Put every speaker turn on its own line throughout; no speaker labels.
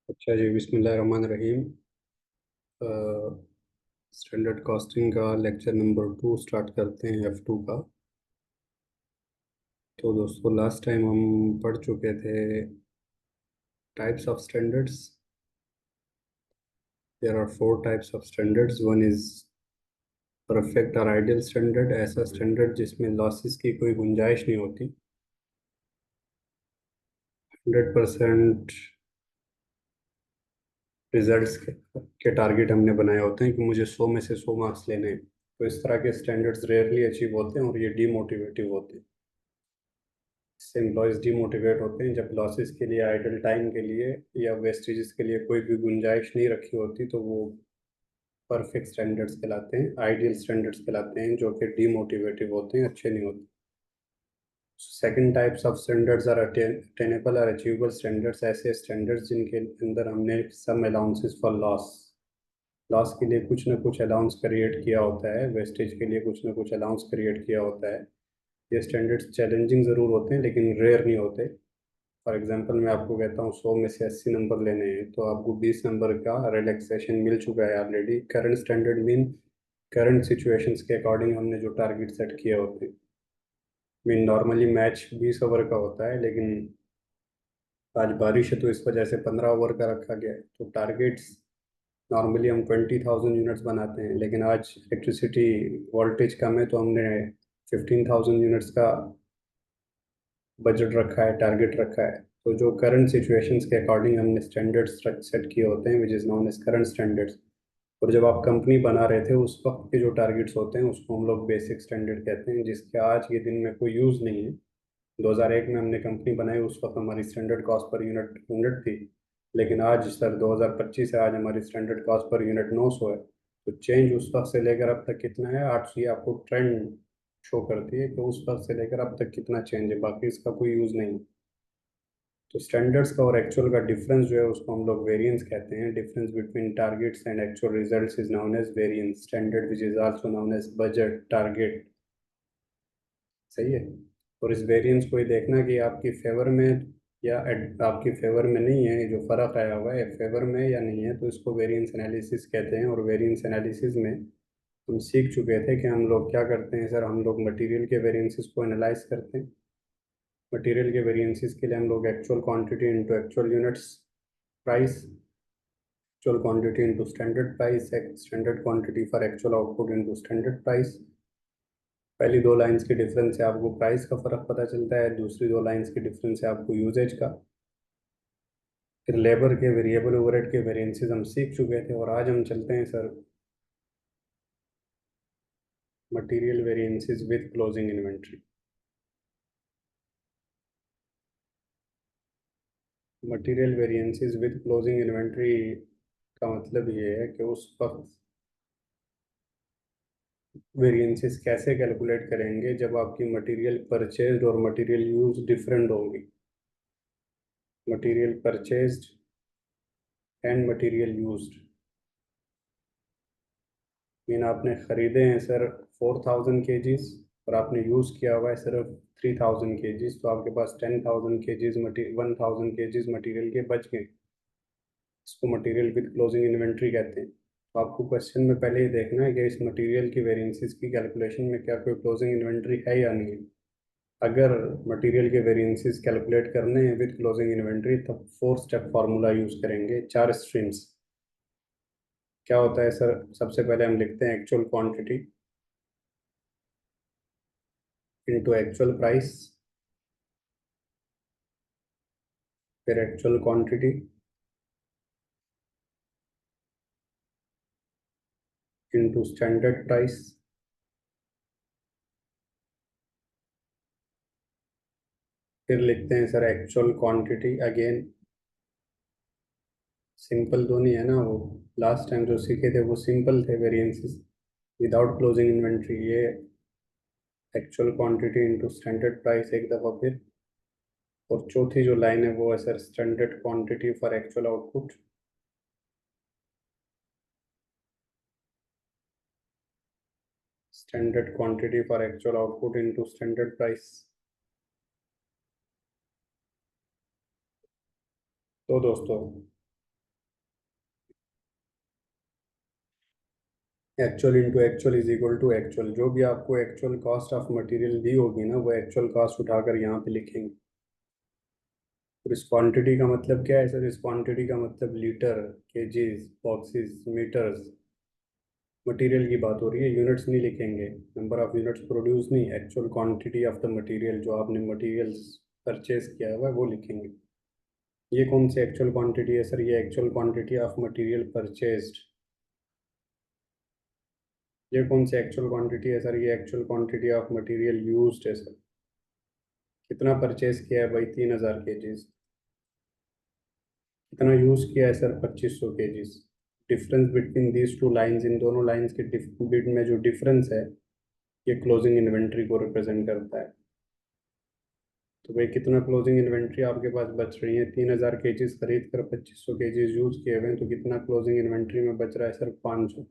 अच्छा जी, बिस्मिल्लाहिर्रहमानिर्रहीम। Standard costing का लेक्चर नंबर 2 स्टार्ट करते हैं, F2 का। तो दोस्तों, लास्ट टाइम हम पढ़ चुके थे types of standards. There are 4 types of standards. One is perfect और आइडियल स्टैंडर्ड, ऐसा स्टैंडर्ड जिसमें लॉसेस की कोई गुंजाइश नहीं होती। 100% रिजल्ट्स के टारगेट हमने बनाए होते हैं कि मुझे 100 में से 100 मार्क्स लेने हैं। तो इस तरह के स्टैंडर्ड्स रेयरली अचीव होते हैं और ये डीमोटिवेटिव होते हैं। इससे एम्प्लॉयज़ डीमोटिवेट होते हैं। जब लॉसेस के लिए, आइडल टाइम के लिए या वेस्टेजेस के लिए कोई भी गुंजाइश नहीं रखी होती, तो वो परफेक्ट स्टैंडर्ड्स कहलाते हैं, आइडियल स्टैंडर्ड्स कहलाते हैं, जो कि डीमोटिवेटिव होते हैं, अच्छे नहीं होते। Second types of standards are attainable और अचीवेबल स्टैंडर्ड्स। ऐसे स्टैंडर्ड्स जिनके अंदर हमने some allowances for loss, loss के लिए कुछ ना कुछ अलाउंस क्रिएट किया होता है, वेस्टेज के लिए कुछ ना कुछ अलाउंस क्रिएट किया होता है। ये स्टैंडर्ड्स चैलेंजिंग ज़रूर होते हैं लेकिन रेयर नहीं होते। फॉर एग्जांपल, मैं आपको कहता हूँ 100 में से 80 नंबर लेने हैं, तो आपको 20 नंबर का रिलैक्सेशन मिल चुका है already. Current standard mean current situations के अकॉर्डिंग हमने जो टारगेट सेट किए होते हैं। मीन नॉर्मली मैच 20 ओवर का होता है, लेकिन आज बारिश है तो इस वजह से 15 ओवर का रखा गया है। तो टारगेट्स नॉर्मली हम 20,000 यूनिट्स बनाते हैं, लेकिन आज इलेक्ट्रिसिटी वोल्टेज कम है तो हमने 15,000 यूनिट्स का बजट रखा है, टारगेट रखा है। तो जो करंट सिचुएशंस के अकॉर्डिंग हमने स्टैंडर्ड्स सेट किए होते हैं, which is known as current standards. और जब आप कंपनी बना रहे थे उस वक्त के जो टारगेट्स होते हैं उसको हम लोग बेसिक स्टैंडर्ड कहते हैं, जिसके आज के दिन में कोई यूज़ नहीं है। 2001 में हमने कंपनी बनाई, उस वक्त हमारी स्टैंडर्ड कॉस्ट पर यूनिट 100 थी, लेकिन आज सर 2025 है, आज हमारी स्टैंडर्ड कॉस्ट पर यूनिट 900 है। तो चेंज उस वक्त से लेकर अब तक कितना है? 800। ये आपको ट्रेंड शो करती है कि उस वक्त से लेकर अब तक कितना चेंज है, बाकी इसका कोई यूज़ नहीं है। तो स्टैंडर्ड्स का और एक्चुअल का डिफरेंस जो है उसको हम लोग वेरिएंस कहते हैं। Difference between targets and actual results is known as variance. Standard which is also known as budget target. सही है। और इस वेरिएंस को ये देखना कि आपकी फेवर में या आपकी फेवर में नहीं है, जो फर्क आया हुआ है फेवर में या नहीं है, तो इसको वेरिएंस एनालिसिस कहते हैं। और वेरिएंस एनालिसिस में हम सीख चुके थे कि हम लोग क्या करते हैं सर, हम लोग मटेरियल के वेरिएंसेस को एनालाइज करते हैं। मटेरियल के वेरिएंसेस के लिए हम लोग actual quantity into actual units price, actual quantity into standard price, standard quantity for actual output into standard price. पहली दो लाइंस के डिफरेंस से आपको प्राइस का फर्क पता चलता है, दूसरी दो लाइंस के डिफरेंस से आपको यूजेज का। फिर लेबर के वेरिएबल ओवरहेड के वेरिएंसेस हम सीख चुके थे, और आज हम चलते हैं sir material variances with closing inventory. Material variances with closing inventory का मतलब ये है कि उस वक्त वेरिएंसेस कैसे कैलकुलेट करेंगे जब आपकी मटेरियल परचेज्ड और मटेरियल यूज डिफरेंट होंगी। Material purchased and material used mean आपने खरीदे हैं सर 4,000 kgs और आपने यूज़ किया हुआ है सिर्फ 3,000 kgs, तो आपके पास 10,000 kgs 1,000 kgs मटेरियल के बच गए। इसको मटेरियल विद क्लोजिंग इन्वेंट्री कहते हैं। तो आपको क्वेश्चन में पहले ये देखना है कि इस मटेरियल की वेरिएंसेस की कैलकुलेशन में क्या कोई क्लोजिंग इन्वेंट्री है या नहीं है। अगर मटेरियल के वेरिएंसेस कैलकुलेट करने हैं विद क्लोजिंग इन्वेंट्री, तब 4 स्टेप फार्मूला यूज़ करेंगे, 4 स्ट्रीम्स। क्या होता है सर? सबसे पहले हम लिखते हैं actual quantity into actual price, फिर actual quantity into standard price, फिर लिखते हैं sir actual quantity again. Simple तो नहीं है ना वो? लास्ट टाइम जो सीखे थे वो सिंपल थे वेरिएंसेस विदाउट क्लोजिंग इन्वेंट्री। ये actual quantity into standard price एक दफ़ा फिर। और चौथी जो लाइन है वो है sir standard quantity for actual output. Standard quantity for actual output into standard price. तो दोस्तों, actual into actual is equal to actual, जो भी आपको एक्चुअल कॉस्ट ऑफ मटेरियल दी होगी ना, वो एक्चुअल कॉस्ट उठाकर यहाँ पे लिखेंगे। और इस क्वांटिटी का मतलब क्या है सर? इस क्वांटिटी का मतलब litre, kgs, boxes, metres, material की बात हो रही है। यूनिट्स नहीं लिखेंगे, नंबर ऑफ यूनिट्स प्रोड्यूस नहीं, actual quantity of the material, जो आपने मटेरियल्स परचेज किया हुआ है वो लिखेंगे। ये कौन सी एक्चुअल क्वांटिटी है सर? ये actual quantity of material purchased. ये कौन सी एक्चुअल क्वांटिटी है सर? ये actual quantity of material used है सर। कितना परचेज किया है भाई? 3000 केजीज। कितना यूज किया है sir? 2500 KGs. Difference between these two lines, इन दोनों लाइंस के बिट में जो डिफरेंस है, ये क्लोजिंग इन्वेंट्री को रिप्रेजेंट करता है। तो भाई कितना क्लोजिंग इन्वेंट्री आपके पास बच रही है? 3000 केजीज खरीद कर 2500 केजीज यूज किए हुए हैं, तो कितना क्लोजिंग इन्वेंट्री में बच रहा है सर? 500।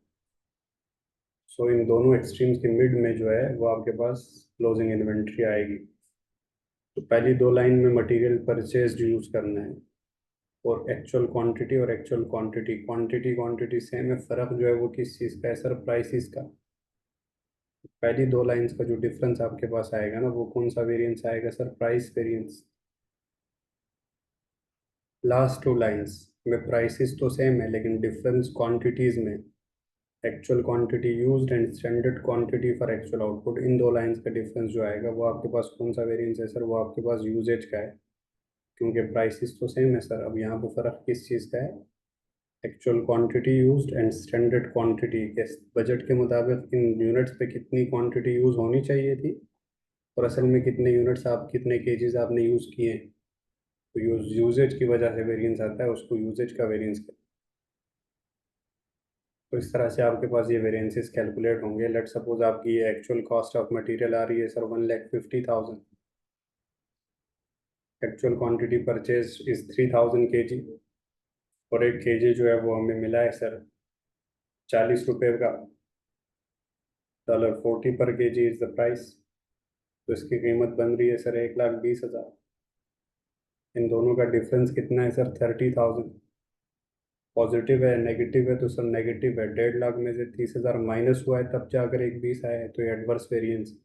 सो इन दोनों एक्सट्रीम्स के मिड में जो है वो आपके पास क्लोजिंग इन्वेंट्री आएगी। तो पहली दो लाइन में मटेरियल परचेज यूज करना है, और एक्चुअल क्वांटिटी और actual quantity, quantity quantity same है, फर्क जो है वो किस चीज़ का है सर? प्राइसिस का। पहली दो लाइंस का जो डिफरेंस आपके पास आएगा ना, वो कौन सा वेरिएंस आएगा sir? Price variance. Last two lines में प्राइसेस तो सेम है, लेकिन डिफरेंस क्वांटिटीज में, actual quantity used and standard quantity for actual output, इन दो लाइंस का डिफरेंस जो आएगा वो आपके पास कौन सा वेरिएंस है सर? वो आपके पास यूजेज का है, क्योंकि प्राइसेस तो सेम है सर। अब यहाँ पे फर्क किस चीज़ का है? Actual quantity used and standard quantity के बजट के मुताबिक इन यूनिट्स पे कितनी क्वांटिटी यूज होनी चाहिए थी, और असल में कितने यूनिट्स आप, कितने केजीज आपने यूज किए। तो यूजेज की वजह से वेरिएंस आता है, उसको यूजेज का वेरिएंस कहते हैं। तो इस तरह से आपके पास ये वेरिएंसेस कैलकुलेट होंगे। लेट सपोज आपकी ये एक्चुअल कॉस्ट ऑफ मटेरियल आ रही है sir 1,50,000। Actual quantity purchase is 3,000 KG, और एक केजी जो है वो हमें मिला है सर 40 रुपये का। $40 पर केजी इज द प्राइस। तो इसकी कीमत बन रही है सर 1,20,000। इन दोनों का डिफरेंस कितना है सर? 30,000। पॉजिटिव है नेगेटिव है? तो सर नेगेटिव है। 1,50,000 में से 30,000 माइनस हुआ है, तब जाकर 1,20 आया है, तो ये एडवर्स वेरिएंस।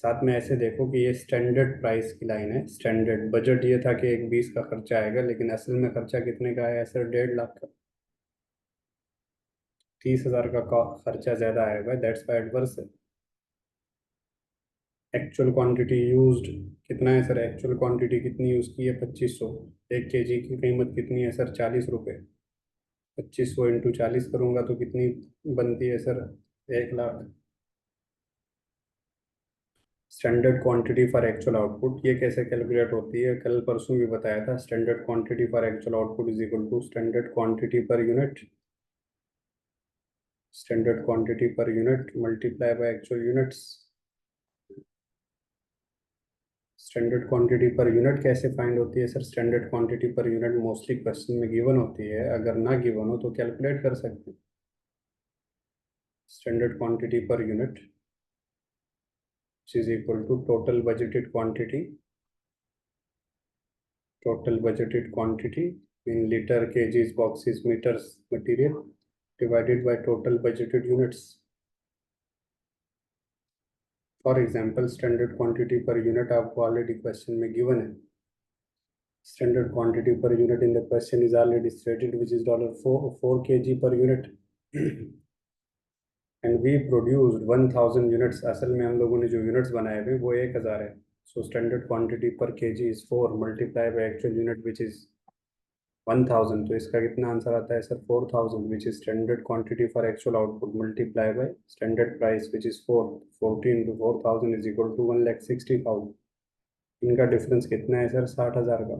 साथ में ऐसे देखो कि ये स्टैंडर्ड प्राइस की लाइन है। स्टैंडर्ड बजट ये था कि 1,20 का खर्चा आएगा, लेकिन असल में खर्चा कितने का आया है सर? 1,50,000 का। 30,000 का खर्चा ज्यादा आएगा, दैट्स वाई एडवर्स है। एक्चुअल क्वांटिटी यूज्ड कितना है सर? एक्चुअल क्वांटिटी कितनी यूज की है? 2500। एक केजी की कीमत कितनी है सर? 40 रुपये। 2500 इंटू 40 करूंगा तो कितनी बनती है sir? 1,00,000। Standard quantity for actual output ये कैसे कैलकुलेट होती है? कल परसों भी बताया था। Standard quantity for actual output is equal to standard quantity per unit, standard quantity per unit multiply by actual units. Standard quantity per unit कैसे फाइंड होती है sir? Standard quantity per unit mostly question में given होती है, अगर ना given हो तो कैलकुलेट कर सकते हैं। Standard quantity per unit is equal to total budgeted quantity, total budgeted quantity in litre, kgs, boxes, metres, material, divided by total budgeted units. For example standard quantity per unit आपको already question में given है। Standard quantity per unit in the question is already stated, which is $4 kg per unit. And we produced 1,000 units. असल में हम लोगों ने जो units बनाए हुए वो 1,000 है। So standard quantity per kg is 4 multiply by actual unit which is 1,000। तो इसका कितना आंसर आता है sir? 4,000, which is standard quantity for actual output multiply by standard price which is 4। 40 into 4,000 is equal to 1,60,000। इनका difference कितना है sir? 60,000 का।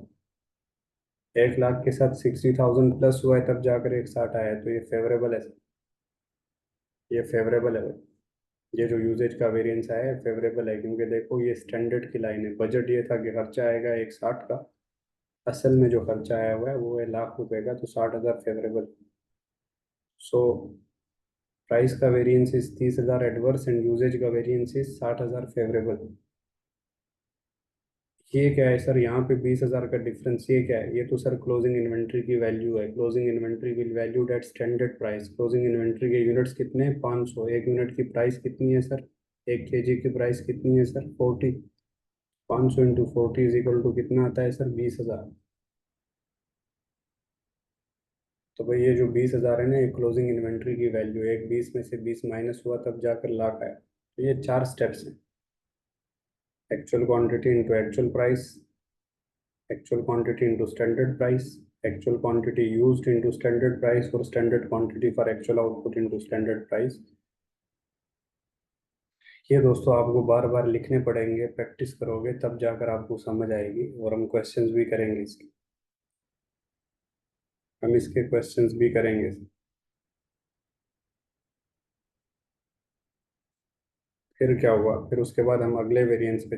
1,00,000 के साथ 60,000 प्लस हुआ है, तब जाकर 160 आया है, तो ये फेवरेबल है। ये फेवरेबल है भाई। ये जो यूजेज का वेरिएंस आया है फेवरेबल है, क्योंकि देखो ये स्टैंडर्ड की लाइन है। बजट ये था कि खर्चा आएगा 160 का, असल में जो खर्चा आया हुआ है वो है ₹1,00,000 का, तो 60,000 फेवरेबल। सो प्राइस का variance is 30,000 adverse and usage का वेरिएंस इज 60,000 फेवरेबल। ये क्या है सर, यहाँ पे 20,000 का डिफरेंस, ये क्या है? ये तो सर क्लोजिंग इन्वेंट्री की वैल्यू है। Closing inventory will valued at standard price. Closing inventory के यूनिट्स कितने हैं? 500। एक यूनिट की प्राइस कितनी है सर? 1 kg की प्राइस कितनी है sir? 40। 500 into 40 is equal to कितना आता है सर? 20,000। तो भाई ये जो 20,000 है ना, ये क्लोजिंग इन्वेंट्री की वैल्यू है। एक 20 में से 20 माइनस हुआ तब जाकर लाख आया। तो ये 4 स्टेप्स हैं: actual quantity into actual price, actual quantity into standard price, actual quantity used into standard price, और standard quantity for actual output into standard price. ये दोस्तों आपको बार बार लिखने पड़ेंगे, प्रैक्टिस करोगे तब जाकर आपको समझ आएगी। और हम क्वेश्चंस भी करेंगे इसके, हम इसके क्वेश्चंस भी करेंगे। फिर क्या हुआ? फिर उसके बाद हम अगले वेरिएंस पे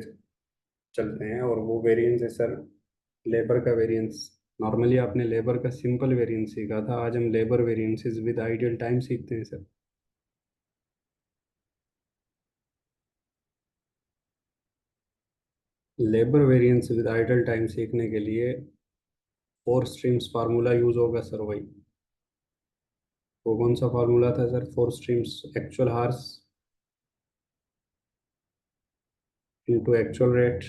चलते हैं, और वो वेरिएंस है सर लेबर का वेरिएंस। नॉर्मली आपने लेबर का सिंपल वेरिएंस सीखा था, आज हम labour variances with ideal time सीखते हैं sir. Labour variance with ideal time सीखने के लिए 4 स्ट्रीम्स फार्मूला यूज होगा सर। वही, वो कौन सा फार्मूला था sir? 4 streams: actual hours into actual rate,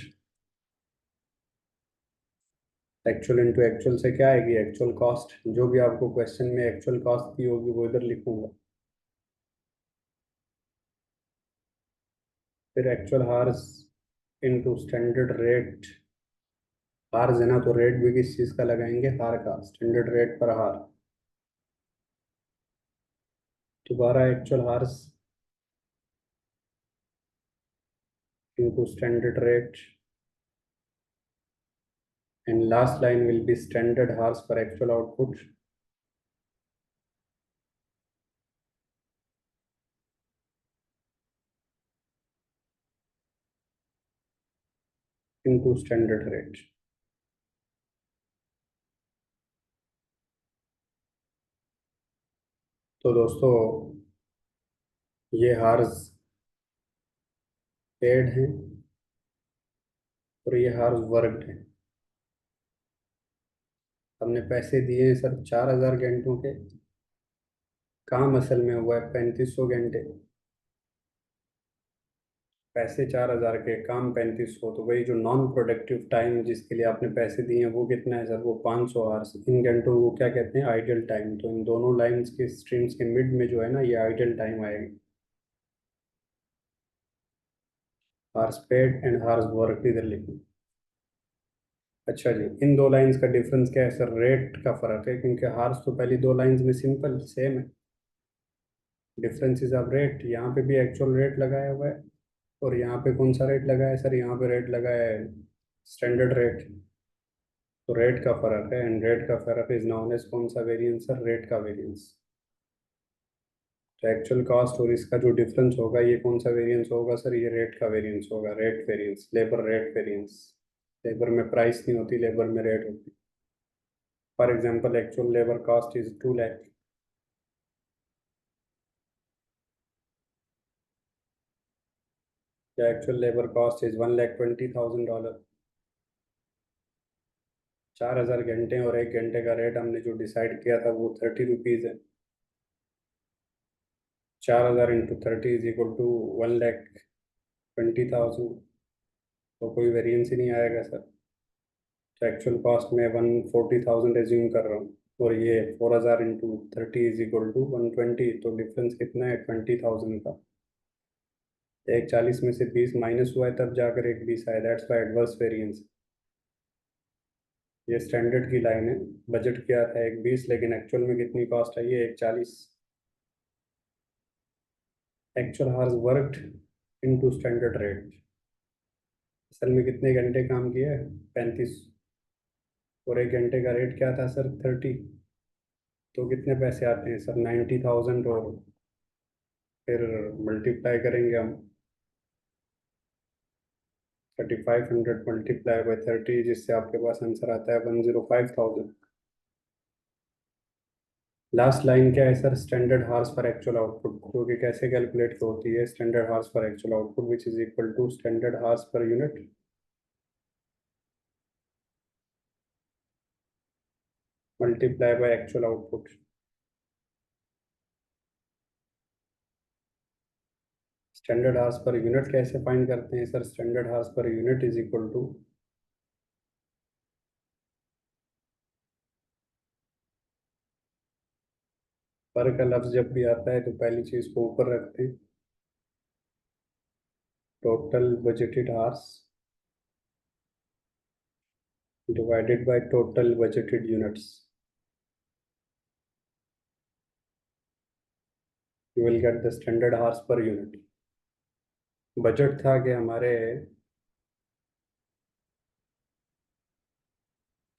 actual into actual से क्या आएगी? Actual cost. जो भी आपको क्वेश्चन में एक्चुअल कॉस्ट दी होगी वो इधर लिखूंगा। फिर actual hours into standard rate. Hours है ना, तो रेट भी किस चीज़ का लगाएंगे? हार का। Standard rate per hours. दोबारा actual hours into standard rate, and last line will be standard hours per actual output into standard rate. तो दोस्तों, ये हार्स पेड हैं और ये हार्स वर्कड हैं। हमने पैसे दिए हैं सर 4,000 घंटों के, काम असल में हुआ है 3500 घंटे। पैसे 4,000 के, काम 3500, तो वही जो नॉन प्रोडक्टिव टाइम जिसके लिए आपने पैसे दिए हैं वो कितना है सर? वो 500 आवर्स। इन घंटों को क्या कहते हैं? Ideal time. तो इन दोनों लाइंस के स्ट्रीम्स के मिड में जो है ना, ये आइडियल टाइम आएगी। Hours paid and hours work इधर लिखो। अच्छा जी, इन दो लाइंस का डिफरेंस क्या है सर? रेट का फर्क है, क्योंकि हार्स तो पहली दो लाइंस में सिंपल सेम है। Difference is of rate. यहाँ पे भी एक्चुअल रेट लगाया हुआ है, और यहाँ पे कौन सा रेट लगाया है सर? यहाँ पे रेट लगाया है स्टैंडर्ड रेट। तो रेट का फर्क है, एंड रेट का फर्क इज नोन एज कौन सा वेरिएंस सर? रेट का वेरिएंस। तो एक्चुअल कॉस्ट और इसका जो डिफरेंस होगा, ये कौन सा वेरिएंस होगा सर? ये रेट का वेरिएंस होगा। Rate variance, labour rate variance. Labour में प्राइस नहीं होती, लेबर में रेट होती। For example, actual labour cost is 2 lakh, या एक्चुअल लेबर कॉस्ट इज $1,20,000। 4,000 घंटे और 1 घंटे का रेट हमने जो डिसाइड किया था वो ₹30 है। 4,000 इंटू 30 इज इक्वल टू 1,20,000। तो कोई वेरिएंस ही नहीं आएगा सर। तो एक्चुअल कॉस्ट में 140,000 एज्यूम कर रहा हूँ, और ये 4,000 इंटू 30 इज इक्वल टू 120। तो डिफरेंस कितना है? 20,000 का। एक 40 में से 20 माइनस हुआ है तब जाकर एक 20 आया। That's why adverse variance. ये स्टैंडर्ड की लाइन है। बजट किया था एक 20, लेकिन एक्चुअल में कितनी कॉस्ट आई है? एक 40। Actual hours worked into standard rate. असल में कितने घंटे काम किया है? 35। और 1 घंटे का रेट क्या था सर? 30। तो कितने पैसे आते हैं सर? 90,000। और फिर मल्टीप्लाई करेंगे हम 3,500 मल्टीप्लाई बाई 30, जिससे आपके पास आंसर आता है 105,000। लास्ट लाइन क्या है sir? Standard hours per actual output, जो कि कैसे कैलकुलेट होती है? Standard hours per actual output which is equal to standard hours per unit multiply by actual output. Standard hours per unit कैसे फाइंड करते हैं sir? Standard hours per unit is equal to, per का लफ्ज जब भी आता है तो पहली चीज को ऊपर रखते हैं, total budgeted hours divided by total budgeted units, you will get the standard hours per unit. Budget था कि हमारे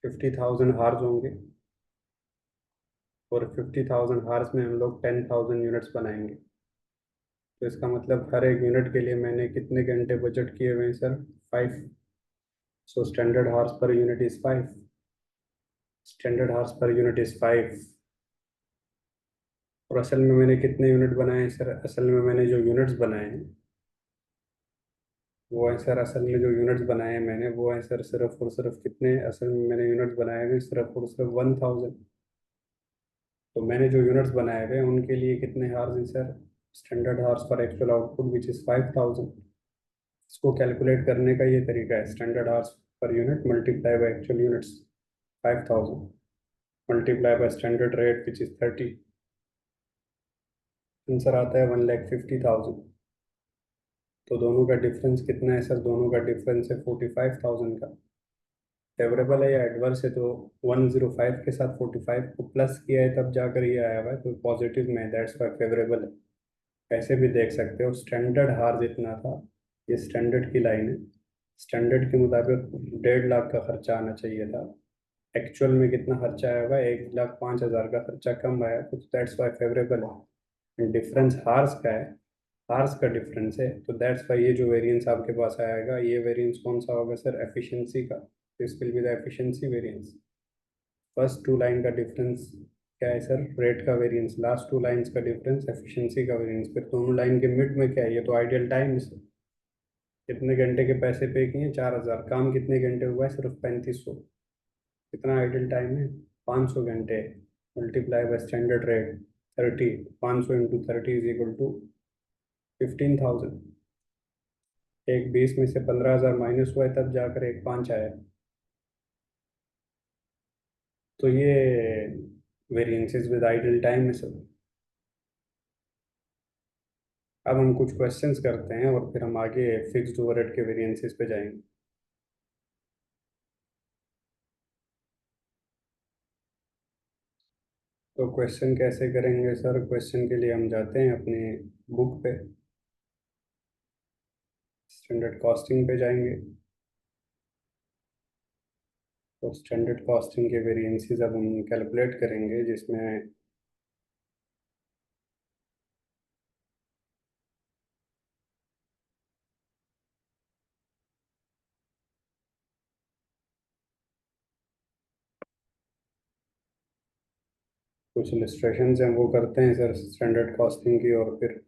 50,000 हार्स होंगे, और 50,000 हार्स में हम लोग 10,000 यूनिट्स बनाएंगे। तो इसका मतलब हर एक यूनिट के लिए मैंने कितने घंटे बजट किए हुए हैं sir? 5। So standard hours per unit is 5। Standard hours per unit is 5। और असल में मैंने कितने यूनिट बनाए हैं सर? असल में मैंने जो यूनिट्स बनाए हैं वो है सर, असल में जो यूनिट्स बनाए हैं मैंने वो है सर, सिर्फ और सिर्फ कितने, असल में मैंने यूनिट्स बनाए हुए सिर्फ और सिर्फ 1,000। तो मैंने जो यूनिट्स बनाए हुए हैं उनके लिए कितने हार्स हैं sir? Standard hours for actual output which is 5,000। इसको कैलकुलेट करने का ये तरीका है, standard hours per unit multiply by actual units 5,000 multiply by standard rate which is 30। Answer आता है 1,50,000। तो दोनों का डिफरेंस कितना है सर? दोनों का डिफरेंस है 45,000 का। फेवरेबल है या एडवर्स है? तो 105 के साथ 45 को प्लस किया है तब जाकर ये आया हुआ है, तो पॉजिटिव में, दैट्स वाई फेवरेबल है। ऐसे भी देख सकते हो, स्टैंडर्ड हार जितना था, ये स्टैंडर्ड की लाइन है, स्टैंडर्ड के मुताबिक 1.5 लाख का खर्चा आना चाहिए था, एक्चुअल में कितना खर्चा आया हुआ है? 1,05,000 का खर्चा कम आया, तो दैट्स वाई फेवरेबल है। डिफरेंस हार्स का है, हार्स का डिफरेंस है, तो दैट्स वाई ये जो वेरिएंस आपके पास आएगा, ये वेरिएंस कौन सा होगा सर? एफिशिएंसी का। This will be the efficiency variance. First two line का डिफरेंस क्या है सर? रेट का वेरिएंस। लास्ट टू लाइंस का डिफरेंस एफिशिएंसी का वेरिएंस। फिर दोनों लाइन के मिड में क्या है? ये तो आइडियल टाइम है। कितने घंटे के पैसे पे किए? 4,000। काम कितने घंटे हुआ है? सिर्फ 3,500। कितना आइडियल टाइम है? 500 घंटे। Multiply by standard rate 30। 500 into 30 is equal to 15,000। एक 20 में से 15,000 माइनस हुआ है तब जाकर एक 5 आया। तो ये वेरिएंसेस विद आइडियल टाइम है सर। अब हम कुछ क्वेश्चंस करते हैं और फिर हम आगे फिक्स्ड ओवरहेड के वेरिएंसेस पे जाएंगे। तो क्वेश्चन कैसे करेंगे सर? क्वेश्चन के लिए हम जाते हैं अपने बुक पे, स्टैंडर्ड कॉस्टिंग पे जाएंगे। तो स्टैंडर्ड कॉस्टिंग के वेरिएंसेस अब हम कैलकुलेट करेंगे, जिसमें कुछ इलस्ट्रेशंस हैं वो करते हैं सर स्टैंडर्ड कॉस्टिंग की, और फिर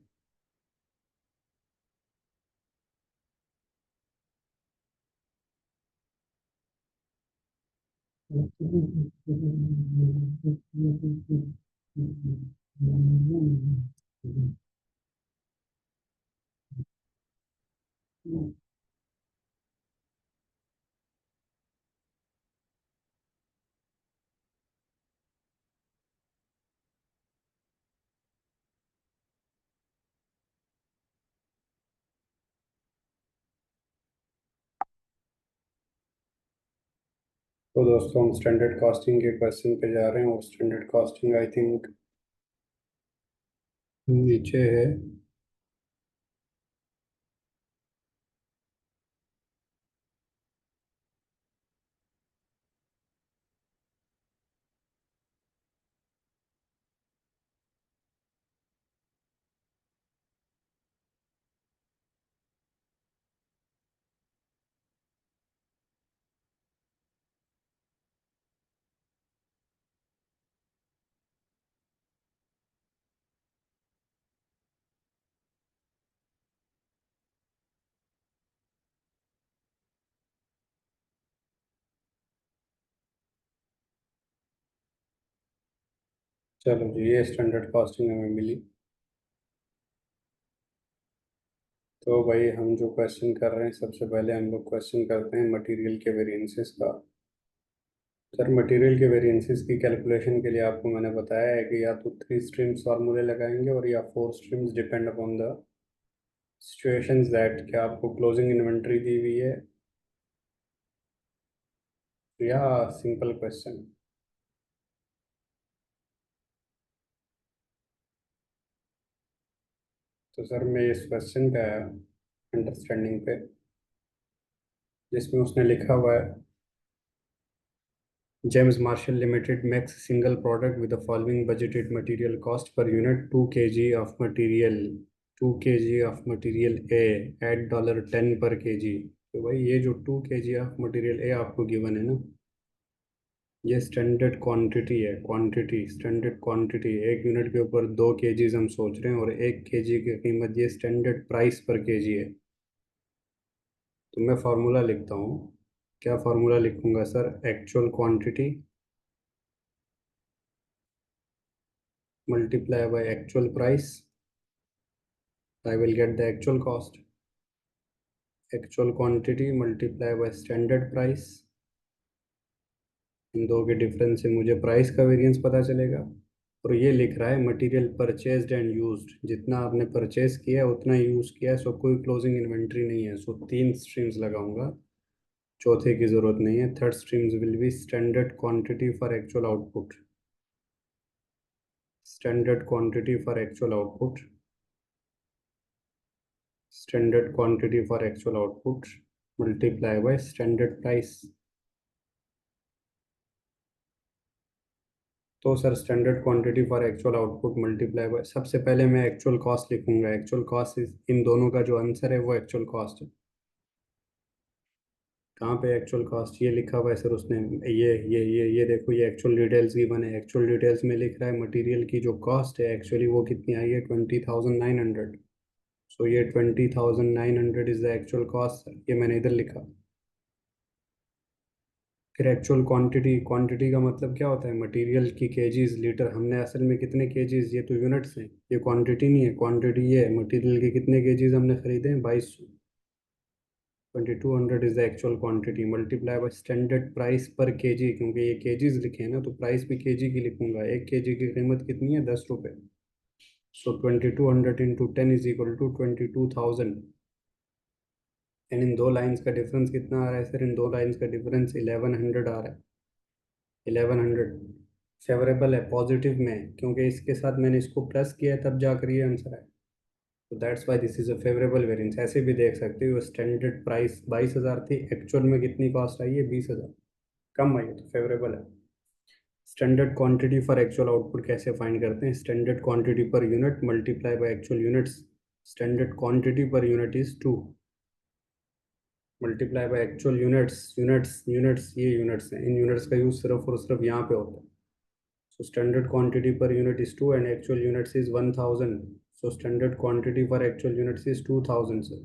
तो दोस्तों हम स्टैंडर्ड कॉस्टिंग के क्वेश्चन पे जा रहे हैं, और स्टैंडर्ड कॉस्टिंग आई थिंक नीचे है। चलो जी, ये स्टैंडर्ड कॉस्टिंग हमें मिली। तो भाई हम जो क्वेश्चन कर रहे हैं, सबसे पहले हम लोग क्वेश्चन करते हैं मटेरियल के वेरिएंसेस का। सर, मटेरियल के वेरिएंसेस की कैलकुलेशन के लिए आपको मैंने बताया है कि या तो 3 स्ट्रीम्स फार्मूले लगाएंगे और या 4 streams, depend upon the situations that, क्या आपको क्लोजिंग इन्वेंट्री दी हुई है या सिंपल क्वेश्चन। तो सर मैं इस क्वेश्चन पे आया अंडरस्टैंडिंग पे, जिसमें उसने लिखा हुआ है James Marshall limited makes single product with the following budgeted material cost per unit 2 kg of material, 2 kg of material A at $10 per KG. तो भाई ये जो 2 kg ऑफ मटेरियल ए आपको गिवन है ना, ये स्टैंडर्ड क्वांटिटी है। क्वांटिटी, स्टैंडर्ड क्वांटिटी, एक यूनिट के ऊपर 2 kgs हम सोच रहे हैं, और 1 kg की कीमत, ये स्टैंडर्ड प्राइस पर केजी है। तो मैं फार्मूला लिखता हूँ। क्या फार्मूला लिखूंगा sir? Actual quantity multiply by actual price, I will get the actual cost. Actual quantity multiply by standard price, इन दो के डिफरेंस से मुझे प्राइस का वेरिएंस पता चलेगा। और ये लिख रहा है मटेरियल परचेज्ड एंड यूज्ड, जितना आपने परचेज किया है उतना यूज किया है, सो कोई क्लोजिंग इन्वेंट्री नहीं है, सो 3 स्ट्रीम्स लगाऊंगा, चौथे की जरूरत नहीं है। Third streams will be standard quantity for actual output, standard quantity for actual output, standard quantity for actual output multiply by standard price। तो sir standard quantity for actual output multiply by, सबसे पहले मैं actual cost लिखूंगा। Actual cost इन दोनों का जो answer है वो एक्चुअल कॉस्ट है। कहाँ पे एक्चुअल कॉस्ट? ये लिखा हुआ है सर उसने, ये देखो, ये एक्चुअल डिटेल्स गिवन है। एक्चुअल डिटेल्स में लिख रहा है मटेरियल की जो कॉस्ट है एक्चुअली वो कितनी आई है, 20,900। सो ये 20,900 इज द एक्चुअल कॉस्ट, ये मैंने इधर लिखा। फिर एक्चुअल क्वांटिटी, क्वांटिटी का मतलब क्या होता है? मटेरियल की केजीज, लीटर। हमने असल में कितने केजीज, ये तो यूनिट्स हैं, ये क्वांटिटी नहीं है। क्वांटिटी ये है मटेरियल के कितने केजीज हमने खरीदे हैं, 2200। 2200 is the actual quantity multiply by standard price per KG, क्योंकि ये केजीज लिखे हैं ना तो प्राइस भी केजी की लिखूंगा। 1 kg की कीमत कितनी है, 10 रुपये। So 2200 into 10 is equal to 22,000। And इन दो लाइंस का डिफरेंस कितना आ रहा है सर? इन दो लाइंस का डिफरेंस 1100 आ रहा है। 1100 फेवरेबल है, पॉजिटिव में, क्योंकि इसके साथ मैंने इसको प्लस किया है तब जाकर ये आंसर है। तो that's why this is a favourable variance. ऐसे भी देख सकते हो, स्टैंडर्ड प्राइस 22,000 थी, एक्चुअल में कितनी कॉस्ट आई है, 20,000 कम आई है, तो फेवरेबल है। Standard quantity for actual output कैसे फाइंड करते हैं? Standard quantity per unit multiply by actual units. Standard quantity per unit is 2, multiply by actual units. Units, units, ये यूनिट्स हैं, इन यूनिट्स का यूज सिर्फ और सिर्फ यहाँ पे होता है। So standard quantity per unit is 2 and actual units is 1000. So standard quantity for actual units is 2000 sir.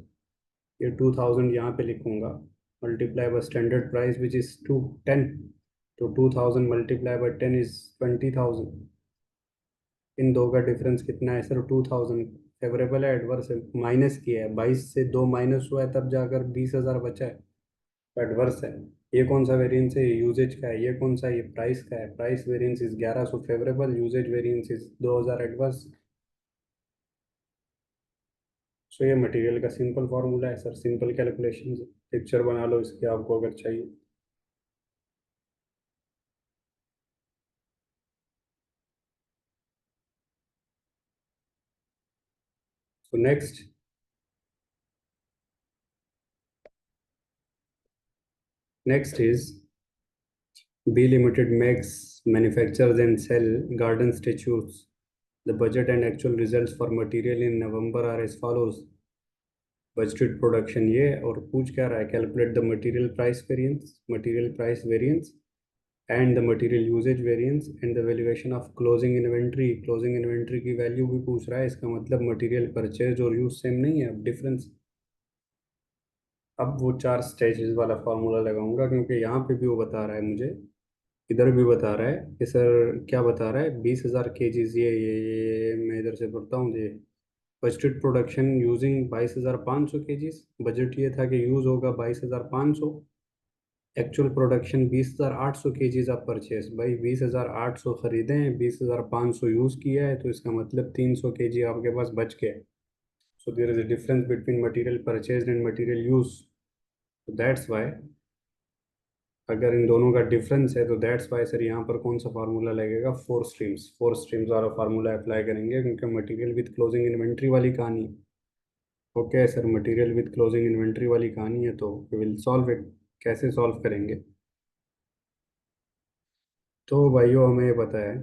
ये 2000 यहाँ पे लिखूंगा, multiply by standard price which is 210, तो 2000 multiply by 10 is 20,000। इन दो का डिफरेंस कितना है सर? 2000। फेवरेबल है, एडवर्स है? माइनस किया है, 22 से 2 माइनस हुआ है तब जाकर 20,000 बचा है, एडवर्स है। ये कौन सा वेरिएंस है? ये यूजेज का है। ये कौन सा? ये प्राइस का है। Price variance is 1100 favourable, usage variance is 2000 adverse. So ये मटेरियल का सिंपल फार्मूला है सर, सिंपल कैलकुलेशन। पिक्चर बना लो इसके आपको अगर चाहिए। So next is B limited makes, manufactures and sell garden statues. The budget and actual results for material in November are as follows. Budgeted production ये, और पूछ क्या रहा है? Calculate the material price variance, material price variance and the material usage variance and the valuation of closing inventory. Closing inventory की value भी पूछ रहा है, इसका मतलब मटेरियल परचेज और यूज सेम नहीं है, अब डिफरेंस। अब वो 4 स्टेजेस वाला फार्मूला लगाऊंगा, क्योंकि यहाँ पे भी वो बता रहा है मुझे इधर भी बता रहा है कि सर, क्या बता रहा है, 20,000 kgs, ये मैं इधर से पढ़ता हूँ ये। Budgeted production using 22,500 kgs, budget ये था कि यूज़ होगा 22,500। एक्चुअल प्रोडक्शन 20,800 kgs आप परचेस, भाई 20,800 खरीदे हैं, 20,500 यूज़ किया है, तो इसका मतलब 300 kg आपके पास बच गया। So there is a difference between material purchase and material use, तो दैट्स वाई, अगर इन दोनों का डिफरेंस है तो दैट्स वाई सर यहाँ पर कौन सा फार्मूला लगेगा, फोर स्ट्रीम्स वाला फार्मूला अप्लाई करेंगे, क्योंकि मटेरियल विद क्लोजिंग इन्वेंट्री वाली कहानी। Okay sir, material with closing inventory वाली कहानी है, तो वी विल सॉल्व इट। कैसे सॉल्व करेंगे? तो भाइयों, हमें ये पता है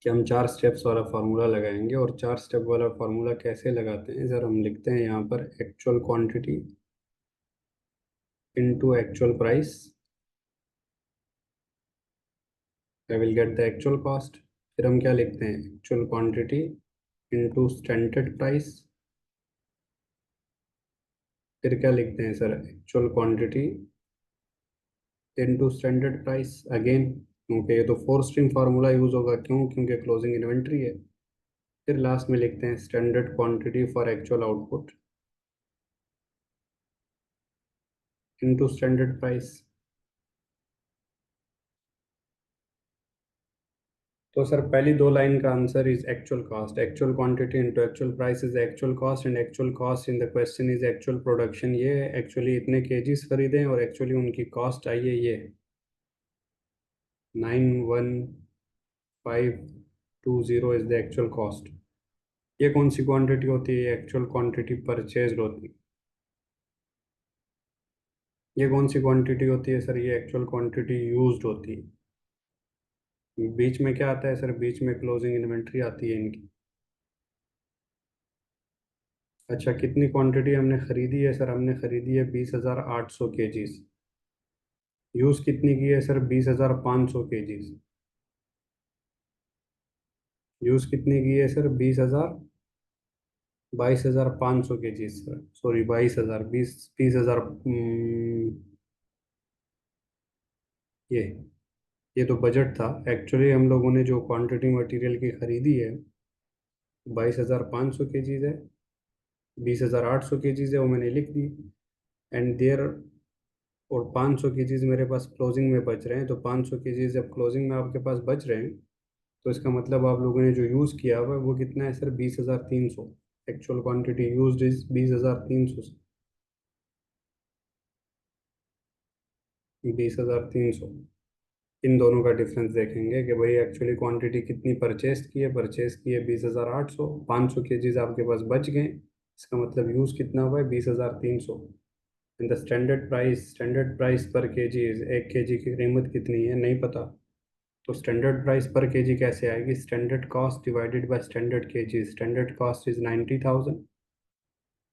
कि हम 4 स्टेप्स वाला फार्मूला लगाएंगे, और 4 स्टेप वाला फार्मूला कैसे लगाते हैं सर, हम लिखते हैं यहाँ पर actual quantity into actual price, I will get the actual cost. फिर हम क्या लिखते हैं, actual quantity into standard price. फिर क्या लिखते हैं sir, actual quantity into standard price again. क्योंकि ये तो फोर स्ट्रीम फार्मूला यूज होगा, क्यों? क्योंकि क्लोजिंग इन्वेंट्री है। फिर लास्ट में लिखते हैं standard quantity for actual output into standard price. तो सर, पहली दो लाइन का answer is actual cost, actual quantity into actual price is actual cost, and actual cost in the question is actual production. ये actually इतने KGs खरीदे हैं, और actually उनकी कॉस्ट आई है ये 91520 इज द एक्चुअल कॉस्ट। ये कौन सी क्वांटिटी होती है? एक्चुअल क्वांटिटी परचेज होती है। ये कौन सी क्वांटिटी होती है सर? ये एक्चुअल क्वांटिटी यूज्ड होती है। बीच में क्या आता है सर? बीच में क्लोजिंग इन्वेंट्री आती है इनकी। अच्छा, कितनी क्वांटिटी हमने खरीदी है सर? हमने खरीदी है 20,800 kgs। यूज़ कितनी की है सर? 20,500 kgs। यूज़ कितनी की है सर? 22,500 kgs sir, sorry 22,000, 20,000। ये ये तो बजट था। एक्चुअली हम लोगों ने जो क्वांटिटी मटेरियल की खरीदी है 22,500 kgs है, 20,800 kgs है, वो मैंने लिख दी। एंड देयर, और 500 kgs मेरे पास क्लोजिंग में बच रहे हैं, तो 500 kgs जब क्लोजिंग में आपके पास बच रहे हैं, तो इसका मतलब आप लोगों ने जो यूज़ किया हुआ है वो कितना है sir? 20,300। Actual quantity used is 20,300। 20,300। इन दोनों का डिफरेंस देखेंगे कि भाई एक्चुअली क्वांटिटी कितनी परचेज की है, 20,800, 500 kgs आपके पास बच गए, इसका मतलब यूज़ कितना हुआ है? 20,300। And the standard price per KG is, 1 kg की कीमत कितनी है नहीं पता, तो स्टैंडर्ड प्राइस पर केजी कैसे आएगी? Standard cost divided by standard KG. Standard cost is 90,000,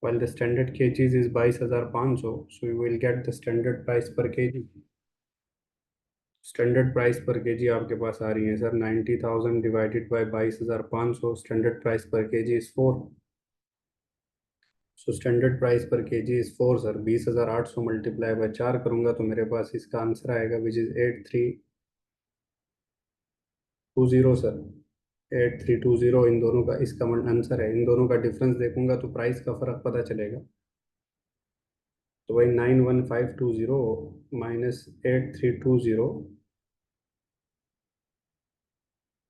while the standard kgs is 22,500, so you will get the standard price per kg। Standard price per KG आपके पास आ रही है sir 90,000 divided by 22,500, standard price per KG is 4। So standard price per KG is 4 sir. 20,800 multiply by 4 करूंगा तो मेरे पास इसका answer आएगा विच इज 8320 सर। 8320 इन दोनों का इसका आंसर है। इन दोनों का डिफरेंस देखूंगा तो प्राइस का फर्क पता चलेगा। तो वही 91520 माइनस 8320,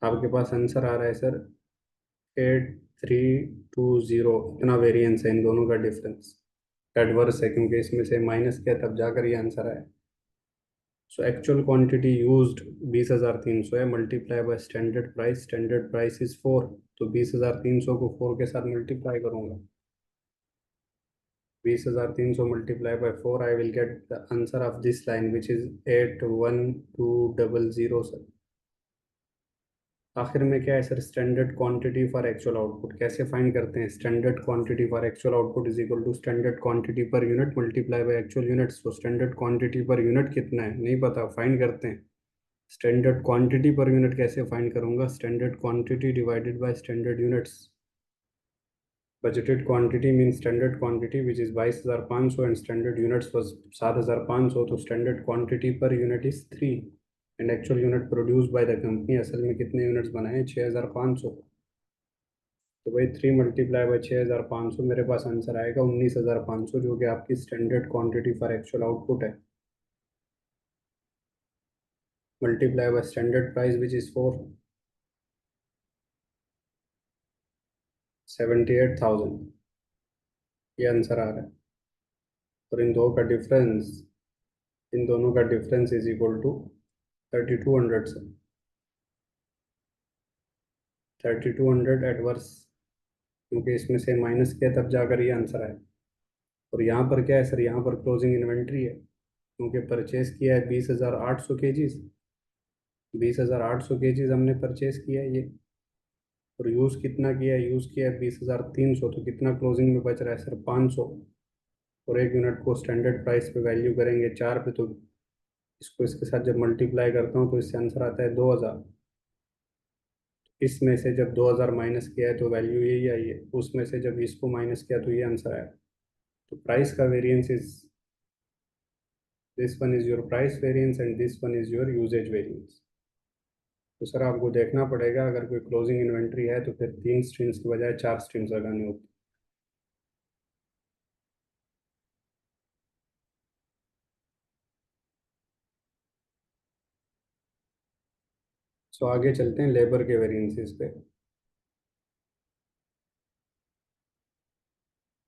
आपके पास आंसर आ रहा है सर 8320। इतना वेरिएंस है इन दोनों का डिफरेंस, एडवर्स है, क्योंकि इसमें से माइनस किया तब जाकर ये आंसर आया। सो एक्चुअल क्वांटिटी यूज्ड 20,300 है, multiply by standard price is 4। तो 20,300 को 4 के साथ मल्टीप्लाई करूंगा, 20,300 multiply by 4, I will get the answer of this line which is 81200 sir. आखिर में क्या है sir? Standard quantity for actual output कैसे फाइंड करते हैं? Standard quantity for actual output is equal to standard quantity per unit multiply by actual units. तो standard quantity per unit कितना है नहीं पता, फाइंड करते हैं। स्टैंडर्ड क्वांटिटी पर यूनिट कैसे फाइंड करूंगा? Standard quantity divided by standard units. Budgeted quantity means standard quantity which is 22,500 and standard units was 7,500, तो standard quantity per unit is 3 and actual unit produced by the company असल में कितने units बनाए 6,500, तो भाई 3 multiply by 6,500 मेरे पास answer आएगा 19,500 जो कि आपकी standard quantity for actual output है, multiply by standard price which is 478,000, ये आंसर आ रहा है। और इन दोनों का डिफरेंस इज इक्वल टू 3,200 से 3,200 एडवर्स, क्योंकि इसमें से माइनस किया तब जाकर ये आंसर आया। और यहाँ पर क्या है सर, यहाँ पर क्लोजिंग इन्वेंट्री है, क्योंकि परचेज किया है 20,800 केजीज, 20,800 केजीज हमने परचेज किया है ये, और यूज़ कितना किया है, यूज़ किया है 20,300, तो कितना क्लोजिंग में बच रहा है सर 500, और एक यूनिट को स्टैंडर्ड प्राइस पे वैल्यू करेंगे 4 पे, तो इसको इसके साथ जब मल्टीप्लाई करता हूँ तो इससे आंसर आता है 2,000। इसमें से जब 2,000 माइनस किया है तो वैल्यू यही आई है, उसमें से जब इसको माइनस किया तो ये आंसर आया। तो प्राइस का variance is, this one is your price variance and this one is your usage variance. तो सर आपको देखना पड़ेगा, अगर कोई क्लोजिंग इन्वेंट्री है तो फिर 3 स्ट्रीम्स की बजाय 4 स्ट्रीम्स लगानी होती। सो आगे चलते हैं लेबर के वेरिएंसेस पे।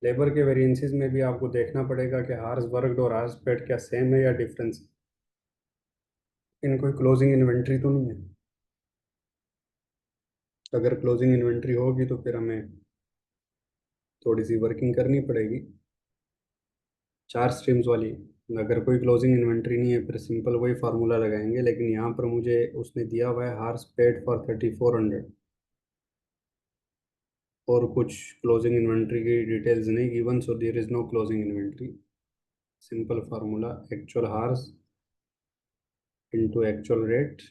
लेबर के वेरिएंसेस में भी आपको देखना पड़ेगा कि हार्स वर्कड और हार्स पेड क्या सेम है या डिफरेंस है, इन कोई क्लोजिंग इन्वेंट्री तो नहीं है। अगर क्लोजिंग इन्वेंट्री होगी तो फिर हमें थोड़ी सी वर्किंग करनी पड़ेगी 4 स्ट्रीम्स वाली। अगर कोई क्लोजिंग इन्वेंट्री नहीं है फिर सिंपल वही फार्मूला लगाएंगे, लेकिन यहाँ पर मुझे उसने दिया हुआ है हार्स पेड फॉर 3,400, और कुछ क्लोजिंग इन्वेंट्री की डिटेल्स नहीं given, so there is no closing inventory. Simple formula actual hours into actual rate,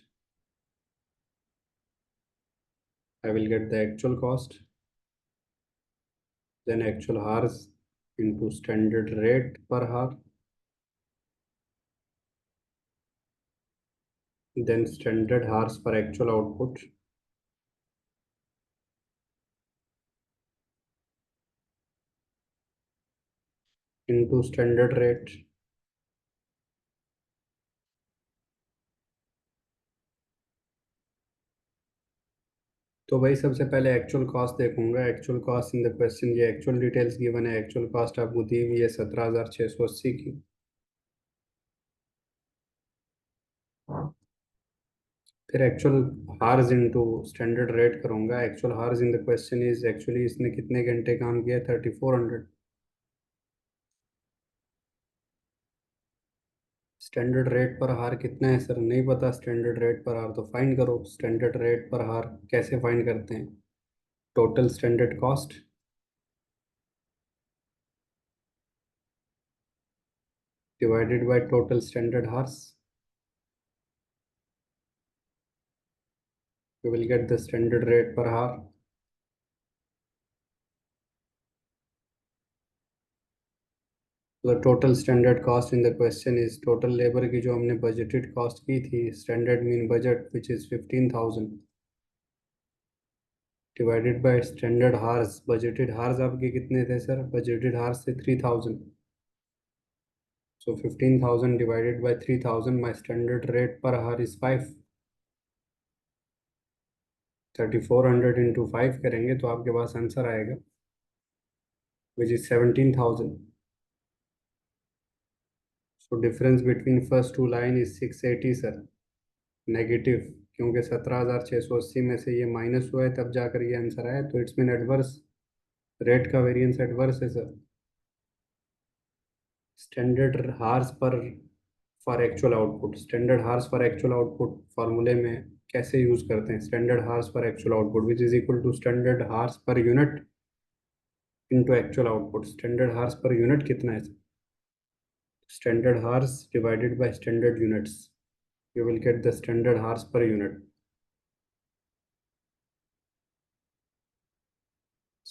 I will get the actual cost, then actual hours into standard rate per hour, then standard hours per actual output, into standard rate, तो भाई सबसे पहले actual cost देखूंगा। Actual cost in the question, ये actual details given है, actual cost आपको दी हुई है 17,680 की। फिर actual hours into standard rate करूंगा। Actual hours in the question is, actually इसने कितने घंटे काम किया, 3,400। स्टैंडर्ड रेट पर हार कितना है सर, नहीं पता स्टैंडर्ड रेट पर हार, तो फाइंड करो स्टैंडर्ड रेट पर हार। कैसे फाइंड करते हैं, total standard cost divided by total standard hours, you will get the standard rate per hour। the total standard cost in the question is total labor की जो हमने budgeted cost की थी, standard mean budget which is 15,000 divided by standard hours, budgeted hours आपके कितने थे sir, budgeted hours थे 3,000, so 15,000 divided by 3,000, my standard rate per hour is 5। 3,400 into 5 करेंगे तो आपके पास आंसर आएगा which is 17,000। so difference between first two line is 680 sir, negative, क्योंकि 17,680 में से ये माइनस हुआ है तब जाकर ये आंसर आया, तो इट्स मीन एडवर्स, रेट का वेरिएंस एडवर्स है sir. Standard hours per for actual output, standard hours for actual output फार्मूले में कैसे यूज करते हैं, standard hours per actual output which is equal to standard hours per unit into actual output. Standard hours per unit कितना है, standard hours divided by standard units, you will get the standard hours per unit।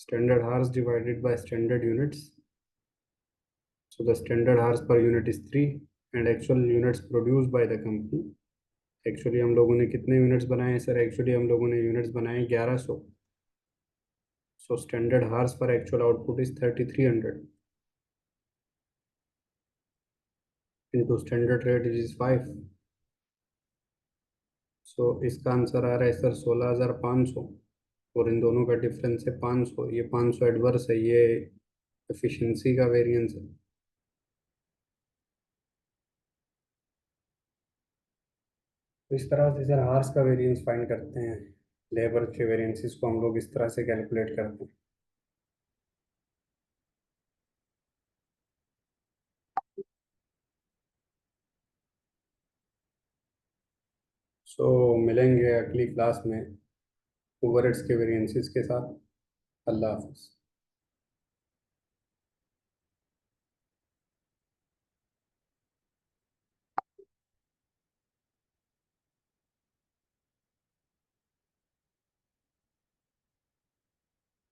Standard hours divided by standard units. So the standard hours per unit is 3 and actual units produced by the company. Actually हम लोगों ने कितने units बनाए हैं sir? Actually हम लोगों ने units बनाए 1100. So standard hours per actual output is 3300 into standard rate is 5. So इसका आंसर आ रहा है सर 16500 और इन दोनों का डिफरेंस है 500. ये 500 एडवर्स है, ये एफिशिएंसी का वेरिएंस है. तो इस तरह से सर हार्स का वेरिएंस फाइंड करते हैं. लेबर के वेरिएंसेस को हम लोग इस तरह से कैलकुलेट करते हैं. सो मिलेंगे अगली क्लास में ओवरहेड्स के वेरिएंसेस के साथ. अल्लाह हाफिज़.